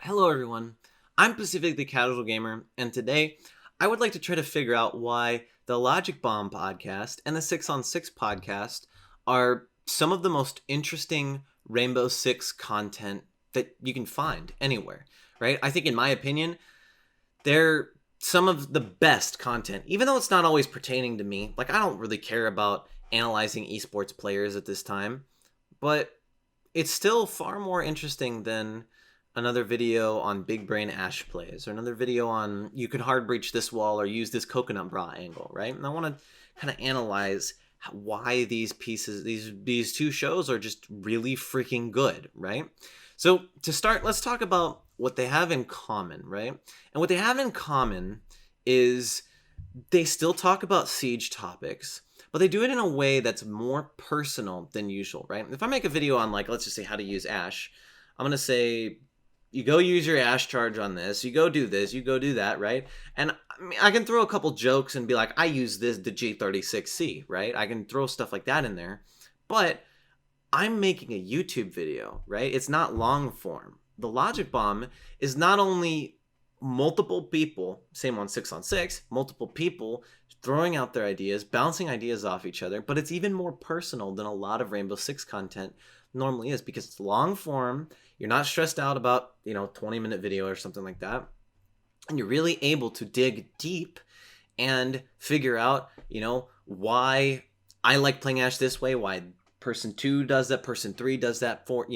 Hello everyone, I'm Pacific the Casual Gamer, and today I would like to try to figure out why the Logic Bomb podcast and the 6 on 6 podcast are some of the most interesting Rainbow Six content that you can find anywhere, right? I think in my opinion, they're some of the best content, even though it's not always pertaining to me. Like, I don't really care about analyzing esports players at this time, but it's still far more interesting than another video on big brain Ash plays or another video on you can hard breach this wall or use this coconut bra angle, right? And I want to kind of analyze why these pieces, these two shows are just really freaking good, right? So to start, let's talk about what they have in common, right? And what they have in common is they still talk about Siege topics, but they do it in a way that's more personal than usual, right? If I make a video on, like, let's just say how to use Ash, I'm going to say, you go use your Ash charge on this, you go do this, you go do that, right? And I can throw a couple jokes and be like, I use the G36C, right? I can throw stuff like that in there, but I'm making a YouTube video, right? It's not long form. The Logic Bomb is not only multiple people, same on 6 on 6, multiple people throwing out their ideas, bouncing ideas off each other, but it's even more personal than a lot of Rainbow Six content normally is because it's long form. You're not stressed out about, 20-minute video or something like that. And you're really able to dig deep and figure out, why I like playing Ash this way, why person 2 does that, person 3 does that, for,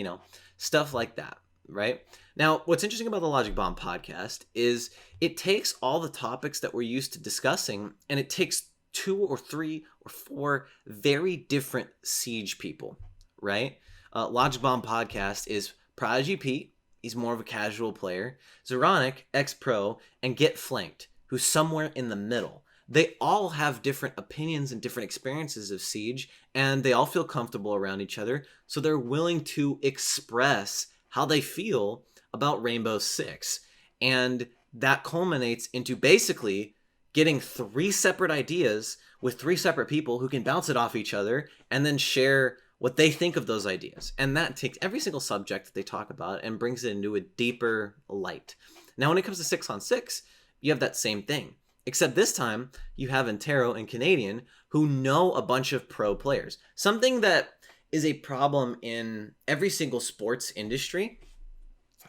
stuff like that, right? Now, what's interesting about the Logic Bomb podcast is it takes all the topics that we're used to discussing and it takes 2 or 3 or 4 very different Siege people, right? Logic Bomb podcast is Prodigy Pete. He's more of a casual player. Zeronic, ex-pro, and Get Flanked, who's somewhere in the middle. They all have different opinions and different experiences of Siege, and they all feel comfortable around each other, so they're willing to express how they feel about Rainbow Six. And that culminates into basically getting 3 separate ideas with 3 separate people who can bounce it off each other and then share what they think of those ideas. And that takes every single subject that they talk about and brings it into a deeper light. Now, when it comes to 6 on 6, you have that same thing. Except this time, you have Antero and Canadian who know a bunch of pro players. Something that is a problem in every single sports industry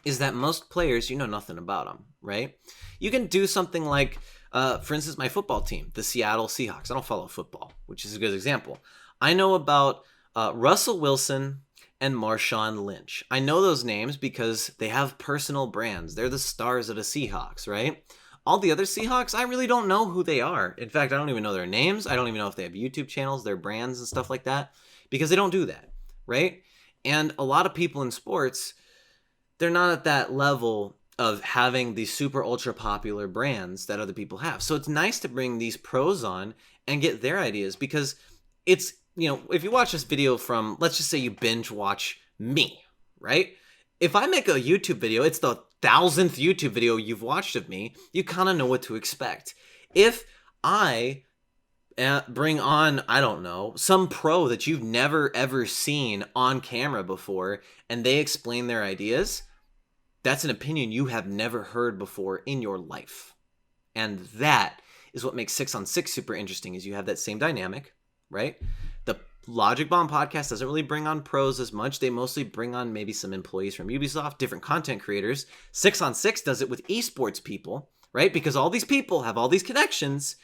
is that most players, you know nothing about them, right? You can do something like, for instance, my football team, the Seattle Seahawks. I don't follow football, which is a good example. I know about Russell Wilson and Marshawn Lynch. I know those names because they have personal brands. They're the stars of the Seahawks, right? All the other Seahawks, I really don't know who they are. In fact, I don't even know their names. I don't even know if they have YouTube channels, their brands and stuff like that, because they don't do that, right? And a lot of people in sports, they're not at that level of having these super ultra popular brands that other people have. So it's nice to bring these pros on and get their ideas because it's, if you watch this video from, let's just say you binge watch me, right? If I make a YouTube video, it's the 1,000th YouTube video you've watched of me, you kind of know what to expect. If I bring on, I don't know, some pro that you've never ever seen on camera before and they explain their ideas, that's an opinion you have never heard before in your life. And that is what makes 6 on 6 super interesting is you have that same dynamic, right? The Logic Bomb podcast doesn't really bring on pros as much. They mostly bring on maybe some employees from Ubisoft, different content creators. 6 on 6 does it with esports people, right? Because all these people have all these connections,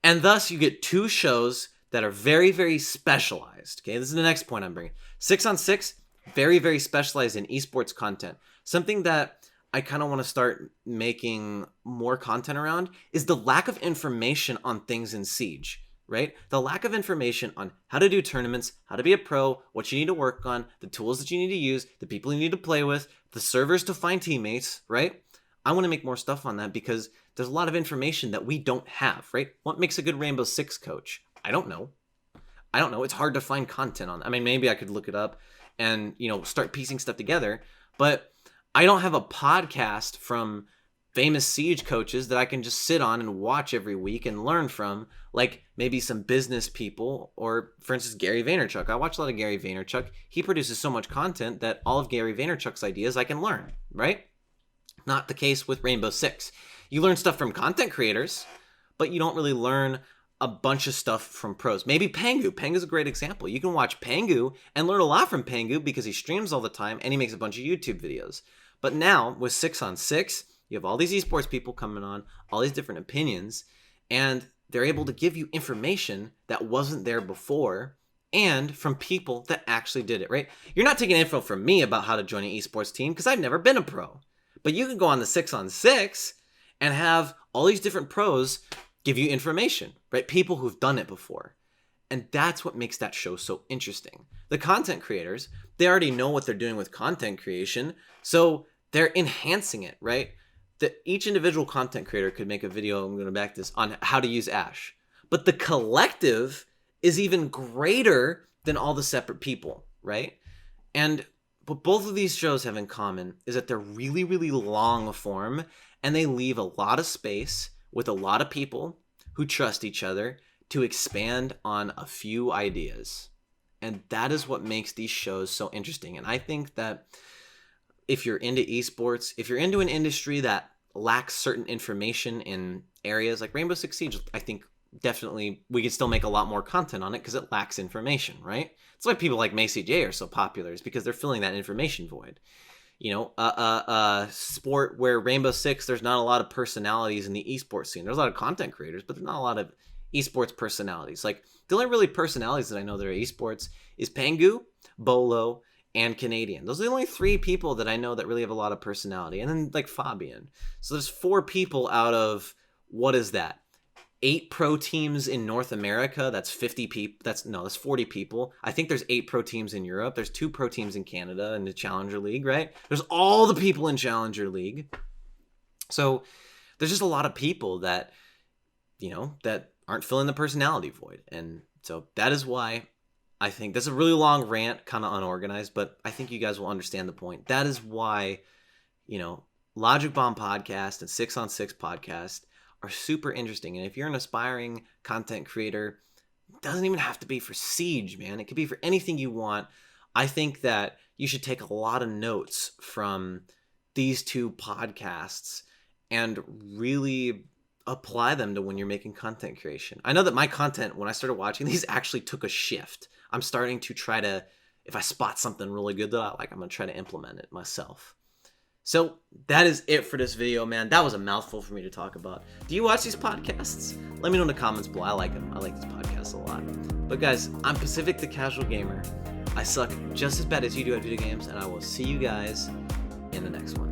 and thus you get 2 shows that are very, very specialized. Okay, this is the next point I'm bringing. 6 on 6, very, very specialized in esports content. Something that I kind of want to start making more content around is the lack of information on things in Siege. Right? The lack of information on how to do tournaments, how to be a pro, what you need to work on, the tools that you need to use, the people you need to play with, the servers to find teammates, right? I want to make more stuff on that because there's a lot of information that we don't have, right? What makes a good Rainbow Six coach? I don't know. It's hard to find content on. I mean, maybe I could look it up and, start piecing stuff together, but I don't have a podcast from famous Siege coaches that I can just sit on and watch every week and learn from, like maybe some business people or, for instance, Gary Vaynerchuk. I watch a lot of Gary Vaynerchuk. He produces so much content that all of Gary Vaynerchuk's ideas I can learn, right? Not the case with Rainbow Six. You learn stuff from content creators, but you don't really learn a bunch of stuff from pros. Maybe Pangu. Pangu's a great example. You can watch Pangu and learn a lot from Pangu because he streams all the time and he makes a bunch of YouTube videos. But now with 6 on 6, you have all these esports people coming on, all these different opinions, and they're able to give you information that wasn't there before and from people that actually did it, right? You're not taking info from me about how to join an esports team because I've never been a pro. But you can go on the 6 on 6 and have all these different pros give you information, right? People who've done it before. And that's what makes that show so interesting. The content creators, they already know what they're doing with content creation, so they're enhancing it, right? Each individual content creator could make a video, I'm going to back this, on how to use Ash. But the collective is even greater than all the separate people, right? And what both of these shows have in common is that they're really, really long form, and they leave a lot of space with a lot of people who trust each other to expand on a few ideas. And that is what makes these shows so interesting. And I think that if you're into esports, if you're into an industry that lacks certain information in areas like Rainbow Six Siege, I think definitely we could still make a lot more content on it because it lacks information, right? That's why people like Macy J are so popular, is because they're filling that information void. You know, a sport where Rainbow Six, there's not a lot of personalities in the esports scene. There's a lot of content creators, but there's not a lot of esports personalities. Like, the only really personalities that I know that are esports is Pangu, Bolo, and Canadian. Those are the only 3 people that I know that really have a lot of personality. And then, like, Fabian. So there's 4 people out of, what is that? 8 pro teams in North America. That's 50 people. That's 40 people. I think there's 8 pro teams in Europe. There's 2 pro teams in Canada in the Challenger League, right? There's all the people in Challenger League. So there's just a lot of people that, you know, that aren't filling the personality void. And so that is why I think that's a really long rant, kind of unorganized, but I think you guys will understand the point. That is why, you know, Logic Bomb podcast and 6 on 6 podcast are super interesting. And if you're an aspiring content creator, it doesn't even have to be for Siege, man. It could be for anything you want. I think that you should take a lot of notes from these 2 podcasts and really apply them to when you're making content creation. I know that my content, when I started watching these, actually took a shift. I'm starting to try to, if I spot something really good that I like, I'm going to try to implement it myself. So that is it for this video, man. That was a mouthful for me to talk about. Do you watch these podcasts? Let me know in the comments below. I like them. I like this podcast a lot. But guys, I'm Pacific the Casual Gamer. I suck just as bad as you do at video games, and I will see you guys in the next one.